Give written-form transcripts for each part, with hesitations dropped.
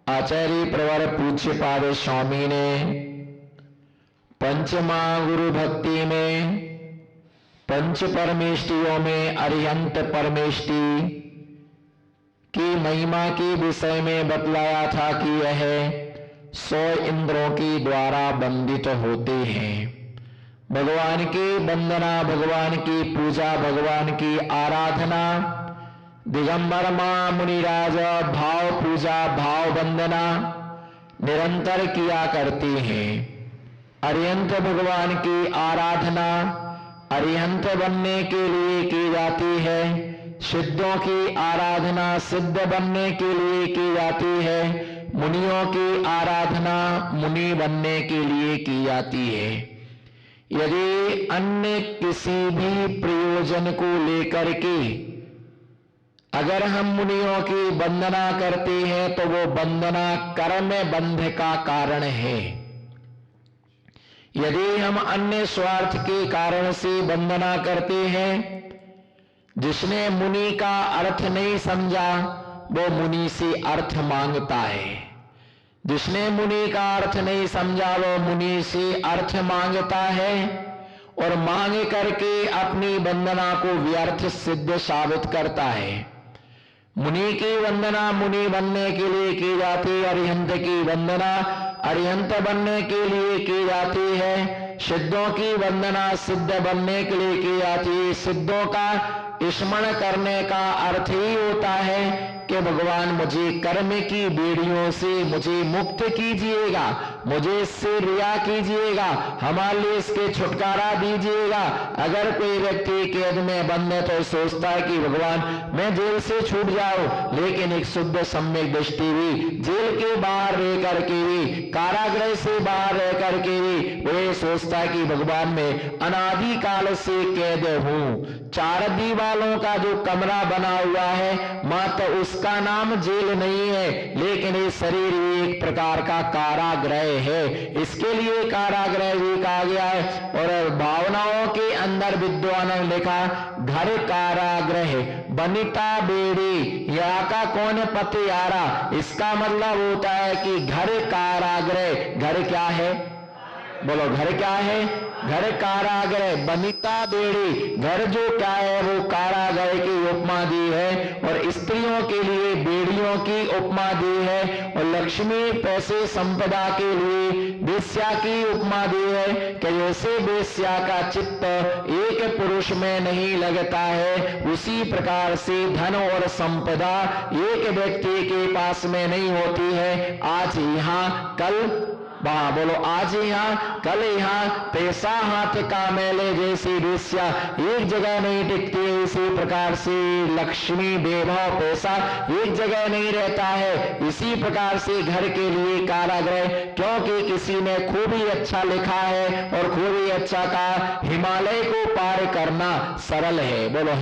आचार्य प्रवर पूज्यपाद स्वामी ने पंचमा गुरु भक्ति में पंच परमेष्टियों में अरिहंत परमेष्टि की महिमा के विषय में बतलाया था कि यह 100 इंद्रों के द्वारा बंदित होते हैं। भगवान की वंदना, भगवान की पूजा, भगवान की आराधना दिगंबर मां मुनिराज भाव पूजा भाव वंदना निरंतर किया करते हैं। अरिहंत भगवान की आराधना अरिहंत बनने के लिए की जाती है। सिद्धों की आराधना सिद्ध बनने के लिए की जाती है। मुनियों की आराधना मुनि बनने के लिए की जाती है। यदि अन्य किसी भी प्रयोजन को लेकर के अगर हम मुनियों की वंदना करते हैं तो वो वंदना कर्म बंध का कारण है। यदि हम अन्य स्वार्थ के कारण से वंदना करते हैं, जिसने मुनि का अर्थ नहीं समझा वो मुनि से अर्थ मांगता है। जिसने मुनि का अर्थ नहीं समझा वो मुनि से अर्थ मांगता है और मांग करके अपनी वंदना को व्यर्थ सिद्ध साबित करता है। मुनि की वंदना मुनि बनने के लिए की जाती है। अरिहंत की वंदना अरिहंत बनने के लिए की जाती है। सिद्धों की वंदना सिद्ध बनने के लिए की जाती है। सिद्धों का स्मरण करने का अर्थ ही होता है कि भगवान मुझे कर्म की बेड़ियों से मुझे मुक्त कीजिएगा, मुझे इससे रिया कीजिएगा, हमारे लिए इसके छुटकारा दीजिएगा। अगर कोई व्यक्ति कैद में बंद है तो सोचता है कि भगवान मैं जेल से छूट जाऊं, लेकिन एक शुद्ध सम्यक दृष्टि भी जेल के बाहर रह करके भी, कारागृह से बाहर रह करके भी वो ये सोचता है कि भगवान मैं अनादि काल से कैद हूं। 4 दीवालों का जो कमरा बना हुआ है मात्र उसका नाम जेल नहीं है, लेकिन ये शरीर भी एक प्रकार का कारागृह है। इसके लिए कारागृह भी कहा गया है। और भावनाओं के अंदर विद्वानों ने लिखा घर कारागृह बनिता बेड़ी या का कौन पति यारा। इसका मतलब होता है कि घर कारागृह, घर क्या है बोलो, घर क्या है? घर कारागृह बनिता बेड़ी, घर जो क्या है वो कारागृह की उपमा दी है और स्त्रियों के लिए बेड़ियों की उपमा दी है और लक्ष्मी पैसे संपदा के लिए वेश्या की उपमा दी है कि जैसे वेश्या का चित्त एक पुरुष में नहीं लगता है, उसी प्रकार से धन और संपदा एक व्यक्ति के पास में नहीं होती है। आज यहाँ कल वहां बोलो, आज यहाँ कल यहाँ, पैसा हाथ का मेले जैसी वेश्या एक जगह नहीं टिकती है, इसी प्रकार से लक्ष्मी वैभव पैसा एक जगह नहीं रहता है। इसी प्रकार से घर के लिए कारागृह, क्योंकि किसी ने खूब ही अच्छा लिखा है और खूब ही अच्छा कहा हिमालय को पार करना सरल है। बोलो,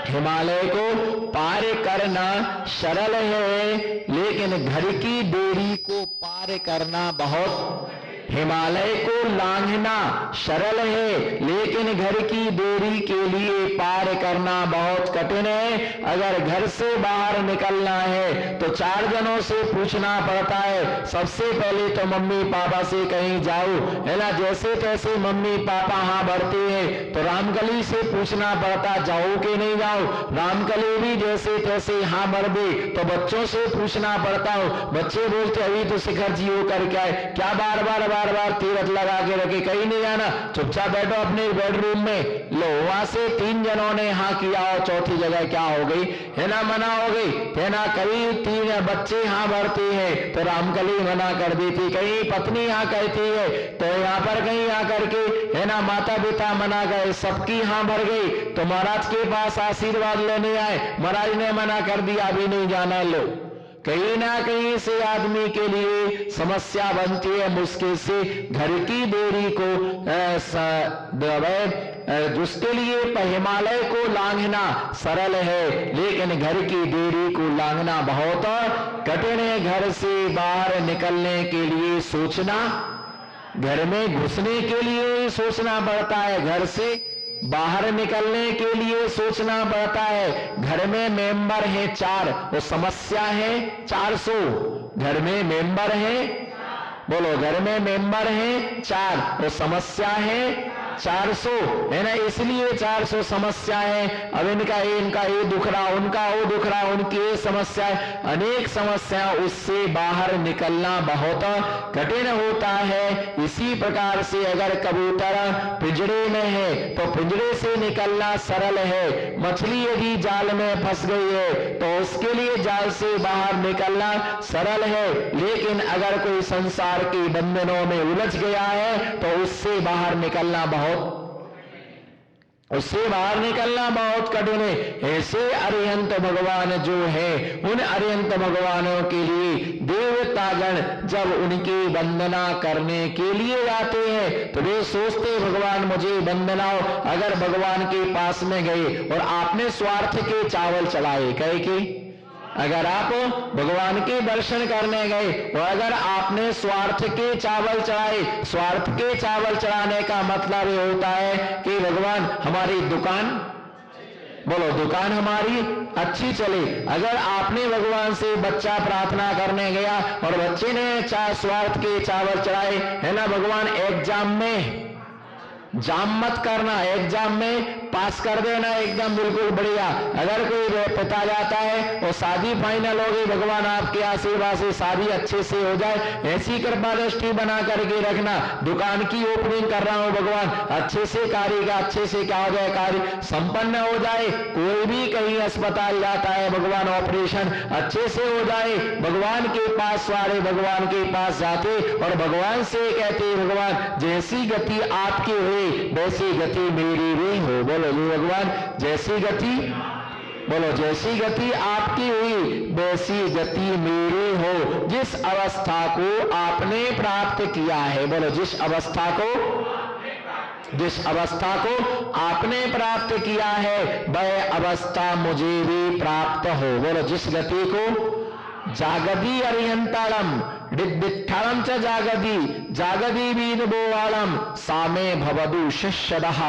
हिमालय को पार करना सरल है, लेकिन घर की बेड़ी को पार करना बहुत, हिमालय को लांघना सरल है, लेकिन घर की बेड़ी के लिए पार करना बहुत कठिन है। अगर घर से बाहर निकलना है तो 4 जनों से पूछना पड़ता है। सबसे पहले तो मम्मी पापा से कहीं जाओ है ना, जैसे तैसे मम्मी पापा हाँ बढ़ते हैं तो रामकली से पूछना पड़ता जाओ कि नहीं जाओ। रामकली भी जैसे तैसे हाँ बढ़ दे तो बच्चों से पूछना पड़ता हो। बच्चे बोलते अभी तो शिखर जी हो कर क्या है, क्या बार बार तीरथ लगा के रखे, कहीं नहीं जाना, चुपचाप बैठो अपने बेडरूम में। लो, वहां से 3 जनों ने हाँ किया और चौथी जगह क्या हो गई है ना, मना हो गई है ना। कहीं 3 बच्चे हाँ बढ़ते हैं तो रामकली मना कर दी थी, कहीं पत्नी हाँ कहती है तो यहाँ पर कहीं हाँ करके है ना माता पिता मना गए, सबकी हाँ भर गई तो महाराज के पास आशीर्वाद लेने आए, महाराज ने मना कर दिया अभी नहीं जाना। लो, कहीं ना कहीं से आदमी के लिए समस्या बनती है, मुश्किल से घर की बेड़ी को जिसके लिए हिमालय को लांघना सरल है, लेकिन घर की बेड़ी को लांघना बहुत कठिन है। घर से बाहर निकलने के लिए सोचना, घर में घुसने के लिए सोचना पड़ता है, घर से बाहर निकलने के लिए सोचना पड़ता है। घर में मेंबर है 4, वो समस्या है 400। घर में मेंबर है, बोलो, घर में मेंबर है 4, वो समस्या है 400, है ना। इसलिए 400 समस्या है। अब इनका ये दुख रहा, उनका वो दुख रहा, उनकी ये समस्या है, अनेक समस्या, उससे बाहर निकलना बहुत कठिन होता है। इसी प्रकार से अगर कबूतर पिंजरे में है तो पिंजरे से निकलना सरल है। मछली यदि जाल में फंस गई है तो उसके लिए जाल से बाहर निकलना सरल है। लेकिन अगर कोई संसार के बंधनों में उलझ गया है तो उससे बाहर निकलना बहुत कठिन है। ऐसे अरिहंत भगवान जो है, उन अरिहंत भगवानों के लिए देवतागण जब उनकी वंदना करने के लिए जाते हैं तो वे सोचते भगवान मुझे वंदनाओ। अगर भगवान के पास में गए और आपने स्वार्थ के चावल चढ़ाए, कहे कि अगर आप भगवान के दर्शन करने गए और अगर आपने स्वार्थ के चावल चढ़ाए, स्वार्थ के चावल चढ़ाने का मतलब ये होता है कि भगवान हमारी दुकान, बोलो, दुकान हमारी अच्छी चले। अगर आपने भगवान से बच्चा प्रार्थना करने गया और बच्चे ने स्वार्थ के चावल चढ़ाए, है ना, भगवान एग्जाम में जाम मत करना, एग्जाम में पास कर देना एकदम बिल्कुल बढ़िया। अगर कोई पिता जाता है और शादी फाइनल हो गई, भगवान आपके आशीर्वाद से शादी अच्छे से हो जाए, ऐसी कृपा दृष्टि बना करके रखना। दुकान की ओपनिंग कर रहा हूं, भगवान अच्छे से कार्य का, अच्छे से क्या हो जाए, कार्य संपन्न हो जाए। कोई भी कहीं अस्पताल जाता है, भगवान ऑपरेशन अच्छे से हो जाए, भगवान के पास सारे भगवान के पास जाते और भगवान से कहते भगवान जैसी गति आपकी हुई वैसी गति मेरी भी हो। बोलो जी भगवान, जैसी गति, बोलो, जैसी गति आपकी हुई वैसी गति मेरी हो। जिस अवस्था को आपने प्राप्त किया है, बोलो, जिस अवस्था को आपने प्राप्त किया है वह अवस्था मुझे भी प्राप्त हो। बोलो, जिस गति को जागदी अरिहंताड़म डिद्दिठाड़म च जागदी वीद बोवाड़म सामे भवदु शिष्यदः।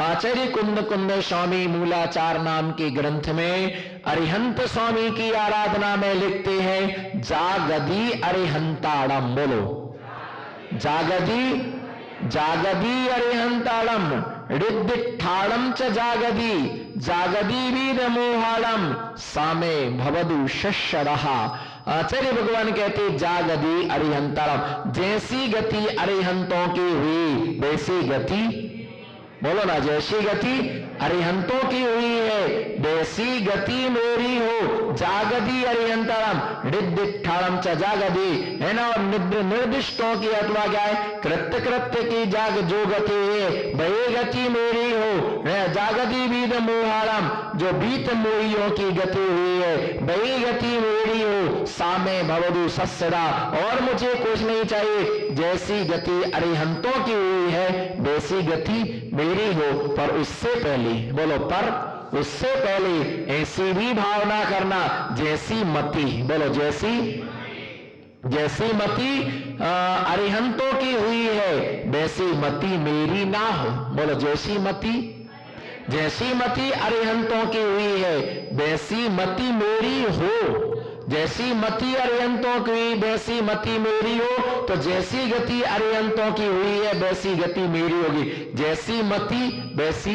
आचार्य कुंद स्वामी मूलाचार नाम के ग्रंथ में अरिहंत स्वामी की आराधना में लिखते हैं जागदी अरिहंताड़म। बोलो, जागदी अरिहंताड़म डिद्दिठाड़म च जागदी वीद मोहाड़म सामे भवदु शिष्यदः। आचार्य भगवान कहते जागदी अरिहंताड़म, जैसी गति अरिहंतों की हुई वैसी गति, बोलो ना, जैसी गति अरिहंतों की हुई है वैसी गति मेरी हो। जागदी अरिहंताड़म डिद्दिठाड़म च जागदी, है ना। और निर्दिष्टों की अथवा क्या है, कृत्य की जाग जो गति है वही गति मेरी हो। जागदी वीद मोहाड़म, जो बीत मोहियों की गति हुई है वही गति मेरी हो। सामे भवदु सस्सदा, और मुझे कुछ नहीं चाहिए, जैसी गति अरिहंतों की हुई है वैसी गति मेरी हो। पर उससे पहले, बोलो, पर उससे पहले ऐसी भी भावना करना जैसी मति, बोलो, जैसी मति अरिहंतों की हुई है वैसी मति मेरी ना हो। बोलो, जैसी मति अरिहंतों की हुई है वैसी मति मेरी हो। जैसी मति अरिहंतों की वैसी मति मेरी हो, तो जैसी गति अरिहंतों की हुई है वैसी गति मेरी होगी। जैसी मति वैसी,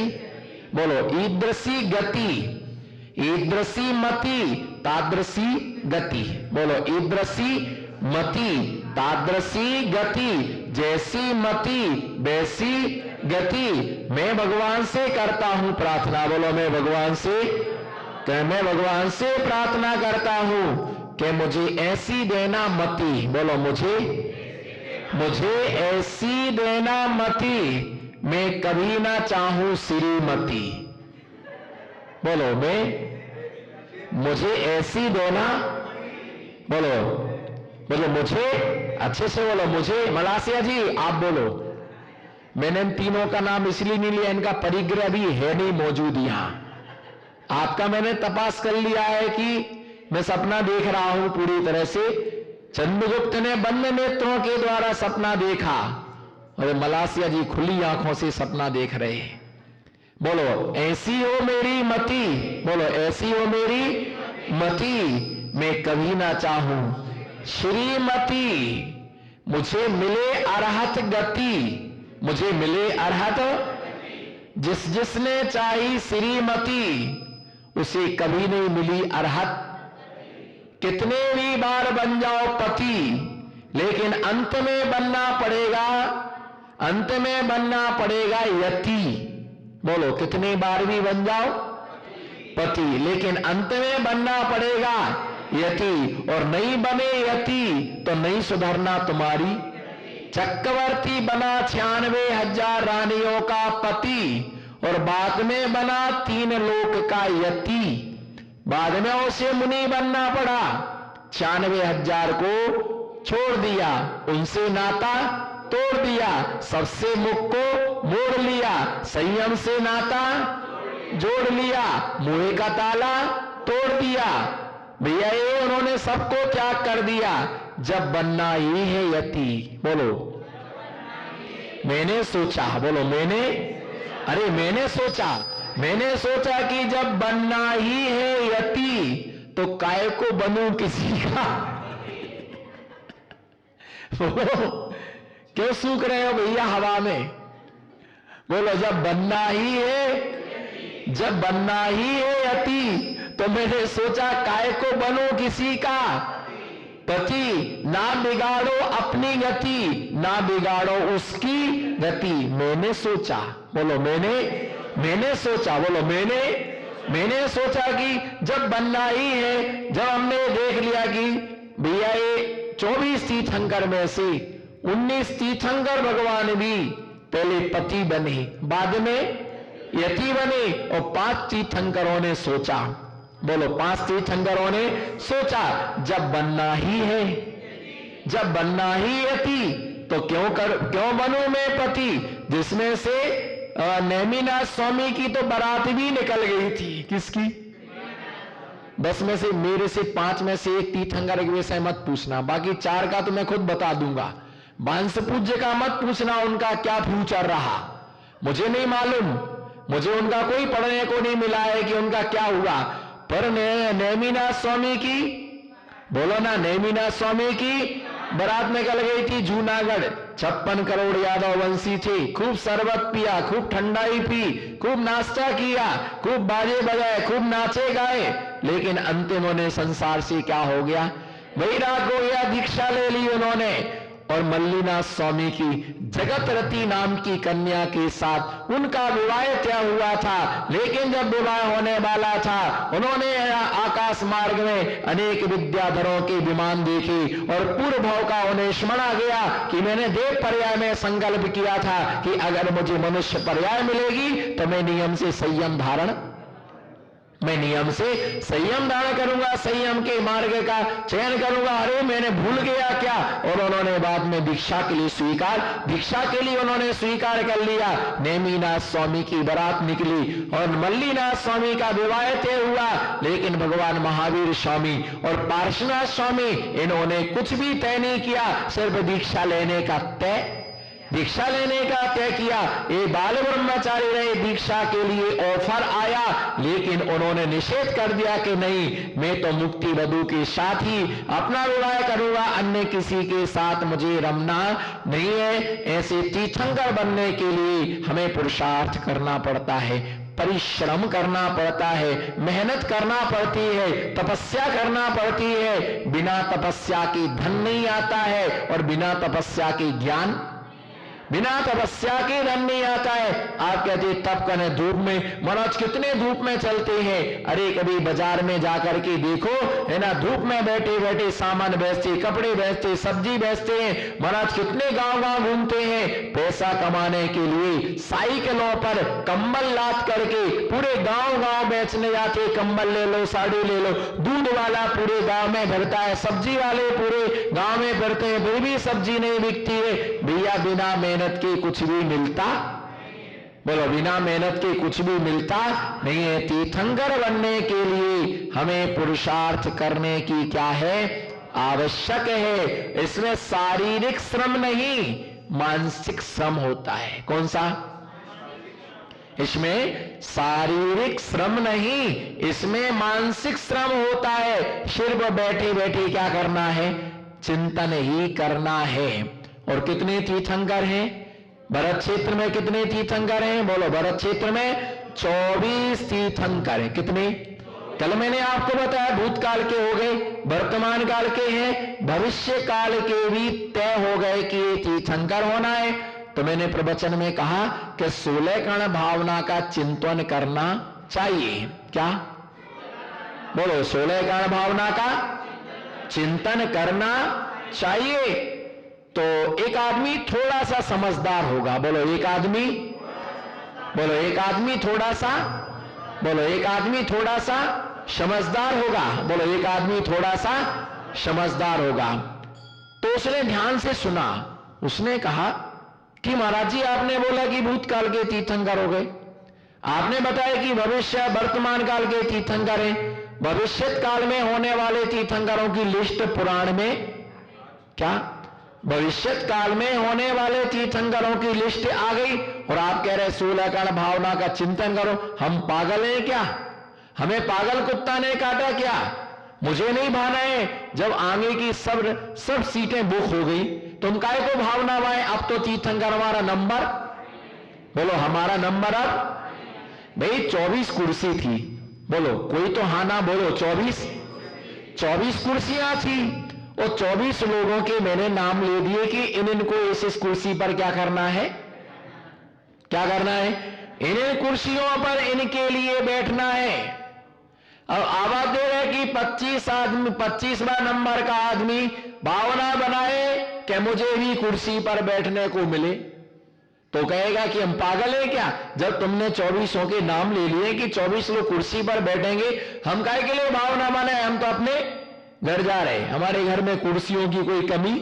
बोलो, ईदृशी मति तादृशी गति। बोलो, ईदृशी मति तादृशी गति, जैसी मति वैसी गति। मैं भगवान से करता हूं प्रार्थना, बोलो, मैं भगवान से प्रार्थना करता हूं कि मुझे ऐसी देना मति, बोलो, मुझे ऐसी देना मति, मैं कभी ना चाहूं श्रीमती। बोलो, मुझे ऐसी देना, बोलो, मुझे अच्छे से बोलो, मुझे, मलासिया जी आप बोलो। मैंने इन तीनों का नाम इसलिए नहीं लिया, इनका परिग्रह भी है नहीं मौजूद यहां। आपका मैंने तपास कर लिया है कि मैं सपना देख रहा हूं पूरी तरह से। चंद्रगुप्त ने बंद नेत्रों के द्वारा सपना देखा और मलासिया जी खुली आंखों से सपना देख रहे हैं। बोलो ऐसी हो मेरी मति, बोलो ऐसी हो मेरी मति, मैं कभी ना चाहूं श्रीमती, मुझे मिले अरहत गति, मुझे मिले अरहत, जिसने चाही श्रीमती उसे कभी नहीं मिली अरहत। कितने भी बार बन जाओ पति, लेकिन अंत में बनना पड़ेगा, अंत में बनना पड़ेगा यति। बोलो कितनी बार भी बन जाओ पति, लेकिन अंत में बनना पड़ेगा यति, और नहीं बने यति तो नहीं सुधरना तुम्हारी। चक्रवर्ती बना 96,000 रानियों का पति और बाद में बना 3 लोक का यति। बाद में उसे मुनि बनना पड़ा, 96,000 को छोड़ दिया, उनसे नाता तोड़ दिया, सबसे मुख को मोड़ लिया, संयम से नाता जोड़ लिया, मुंह का ताला तोड़ दिया। भैया ये उन्होंने सबको त्याग कर दिया। जब बनना ही है यति, बोलो मैंने सोचा, बोलो मैंने, अरे मैंने सोचा कि जब बनना ही है यति तो काय को बनूं किसी का। बोलो क्यों सूख रहे हो भैया हवा में? बोलो जब बनना ही है, जब बनना ही है यति तो मैंने सोचा काय को बनूं किसी का पति। ना बिगाड़ो अपनी गति, ना बिगाड़ो उसकी गति। मैंने सोचा, बोलो मैंने सोचा, बोलो मैंने सोचा कि जब बनना ही है, जब हमने देख लिया कि भैया ये 24 तीर्थंकर में से 19 तीर्थंकर भगवान भी पहले पति बने, बाद में यति बने, और 5 तीर्थंकरों ने सोचा, बोलो 5 तीर्थंकरों ने सोचा जब बनना ही है, जब बनना ही यति तो क्यों बनूं मैं पति। जिसमें से नेमिनाथ स्वामी की तो बारात भी निकल गई थी। किसकी? 10 में से, मेरे से 5 में से एक तीर्थंकर के विषय मत पूछना, बाकी 4 का तो मैं खुद बता दूंगा। बांस पूज्य का मत पूछना उनका क्या फ्यूचर रहा, मुझे नहीं मालूम, मुझे उनका कोई पढ़ने को नहीं मिला है कि उनका क्या हुआ। पर नेमिनाथ स्वामी की, बोलो ना, नेमिनाथ स्वामी की बारात निकल गई थी जूनागढ़। 56 करोड़ यादव वंशी थे, खूब शरबत पिया, खूब ठंडाई पी, खूब नाश्ता किया, खूब बाजे बजाए, खूब नाचे गाए, लेकिन अंतिम उन्हें संसार से क्या हो गया, वैराग हो गया। दीक्षा ले ली उन्होंने, और मल्लीनाथ स्वामी की जगतरती नाम की कन्या के साथ उनका विवाह तय हुआ था। लेकिन जब विवाह होने वाला था, उन्होंने आकाश मार्ग में अनेक विद्याधरों के विमान देखे, और पूर्व भाव का उन्हें स्मरण गया कि मैंने देव पर्याय में संकल्प किया था कि अगर मुझे मनुष्य पर्याय मिलेगी तो मैं नियम से संयम धारण करूंगा, संयम के मार्ग का चयन करूंगा। अरे मैंने भूल गया क्या? और उन्होंने बाद में भिक्षा के लिए उन्होंने स्वीकार कर लिया। नेमिनाथ स्वामी की बारात निकली और मल्लीनाथ स्वामी का विवाह तय हुआ, लेकिन भगवान महावीर स्वामी और पार्श्वनाथ स्वामी इन्होंने कुछ भी तय नहीं किया, सिर्फ दीक्षा लेने का तय किया। ये बाल ब्रह्मचारी रहे, दीक्षा के लिए ऑफर आया, लेकिन उन्होंने निषेध कर दिया कि नहीं, मैं तो मुक्ति वधू के साथ ही अपना विवाह करूंगा, अन्य किसी के साथ मुझे रमना नहीं है। ऐसे तीर्थंकर बनने के लिए हमें पुरुषार्थ करना पड़ता है, परिश्रम करना पड़ता है, मेहनत करना पड़ती है, तपस्या करना पड़ती है। बिना तपस्या के धन नहीं आता है, और बिना तपस्या के ज्ञान, बिना तपस्या के धन नहीं आता है। आप कहते तप करने धूप में, महाराज कितने धूप में चलते हैं। अरे कभी बाजार में जाकर के देखो, है ना, धूप में बैठे बैठे सामान बेचते, कपड़े बेचते, सब्जी बेचते हैं। महाराज कितने गांव घूमते हैं पैसा कमाने के लिए, साइकिलों पर कंबल लाद करके पूरे गांव बेचने जाते। कंबल ले लो, साड़ी ले लो, दूध वाला पूरे गांव में भरता है, सब्जी वाले पूरे गांव में भरते हैं, फिर भी सब्जी नहीं बिकती है। भैया बिना मेहनत के कुछ भी मिलता, बोलो बिना मेहनत के कुछ भी मिलता नहीं है। तीर्थंकर बनने के लिए हमें पुरुषार्थ करने की क्या है, आवश्यक है। इसमें शारीरिक श्रम नहीं, मानसिक श्रम होता है। कौन सा? इसमें शारीरिक श्रम नहीं, इसमें मानसिक श्रम होता है। सिर्फ बैठे बैठे क्या करना है? चिंतन ही करना है। और कितने तीर्थंकर हैं भरत क्षेत्र में? कितने तीर्थंकर हैं? बोलो। भरत क्षेत्र में 24 तीर्थंकर हैं। कितने? कल मैंने आपको बताया भूतकाल के हो गए, वर्तमान काल के हैं, भविष्य काल के भी तय हो गए कि ये तीर्थंकर होना है। तो मैंने प्रवचन में कहा कि 16 कण भावना का चिंतन करना चाहिए। क्या? बोलो। 16 कण भावना का चिंतन करना चाहिए। तो एक आदमी थोड़ा सा समझदार होगा। बोलो। एक आदमी, बोलो, एक आदमी थोड़ा सा, बोलो, एक आदमी थोड़ा सा समझदार होगा। बोलो। एक आदमी थोड़ा सा समझदार होगा। तो उसने ध्यान से सुना। उसने कहा कि महाराज जी, आपने बोला कि भूतकाल के तीर्थंकर हो गए, आपने बताया कि भविष्य वर्तमान काल के तीर्थंकर हैं, भविष्य काल में होने वाले तीर्थंकरों की लिस्ट पुराण में, क्या भविष्य काल में होने वाले तीर्थंकरों की लिस्ट आ गई, और आप कह रहे 16 कण भावना का चिंतन करो। हम पागल हैं क्या? हमें पागल कुत्ता ने काटा क्या? मुझे नहीं भाना है। जब आगे की सब सीटें बुक हो गई तो हम काहे को भावना पाए? अब तो तीर्थंकर हमारा नंबर, बोलो, हमारा नंबर। अब भाई 24 कुर्सी थी, बोलो, कोई तो हाँ ना बोलो। 24 कुर्सियां थी, और 24 लोगों के मैंने नाम ले दिए कि इनको इस कुर्सी पर क्या करना है, क्या करना है, इन कुर्सियों पर इनके लिए बैठना है। अब आवाज दे रहे कि 25 आदमी, 25वां नंबर का आदमी भावना बनाए कि मुझे भी कुर्सी पर बैठने को मिले, तो कहेगा कि हम पागल हैं क्या? जब तुमने 24 के नाम ले लिए कि 24 लोग कुर्सी पर बैठेंगे, हम काहे के लिए भावना बनाए? हम तो अपने घर जा रहे हैं, हमारे घर में कुर्सियों की कोई कमी,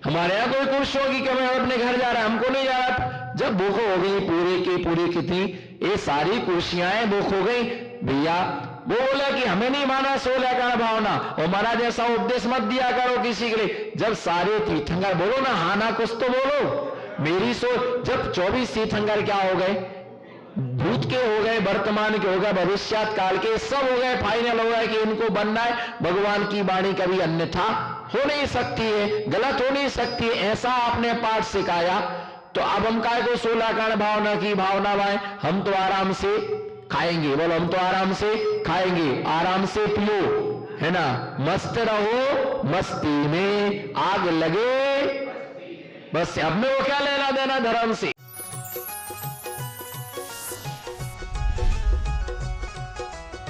हमारे यहां कोई कुर्सियों की कमी, हम अपने घर जा रहे हैं, हमको नहीं जा रहा। जब बुक हो गई पूरे की पूरी, कितनी, ये सारी कुर्सियां बुक हो गई भैया, वो बोला कि हमें नहीं माना 16 कण भावना, और महाराज ऐसा उपदेश मत दिया करो किसी के लिए। जब सारे तीर्थंकर, बोलो ना, हाँ ना कुछ तो बोलो, मेरी सोच। जब 24 तीर्थंकर क्या हो गए? भूत के हो गए, वर्तमान के हो गए, भविष्यत काल के सब हो गए, फाइनल हो गए कि इनको बनना है। भगवान की वाणी कभी अन्यथा हो नहीं सकती है, गलत हो नहीं सकती है, ऐसा आपने पाठ सिखाया। तो अब हम काय को 16 कण भावना की भावना बाएं? हम तो आराम से खाएंगे, बोलो, हम तो आराम से खाएंगे, आराम से पियो, है ना, मस्त रहो, मस्ती में आग लगे, बस। अब में वो क्या लेना देना धर्म से?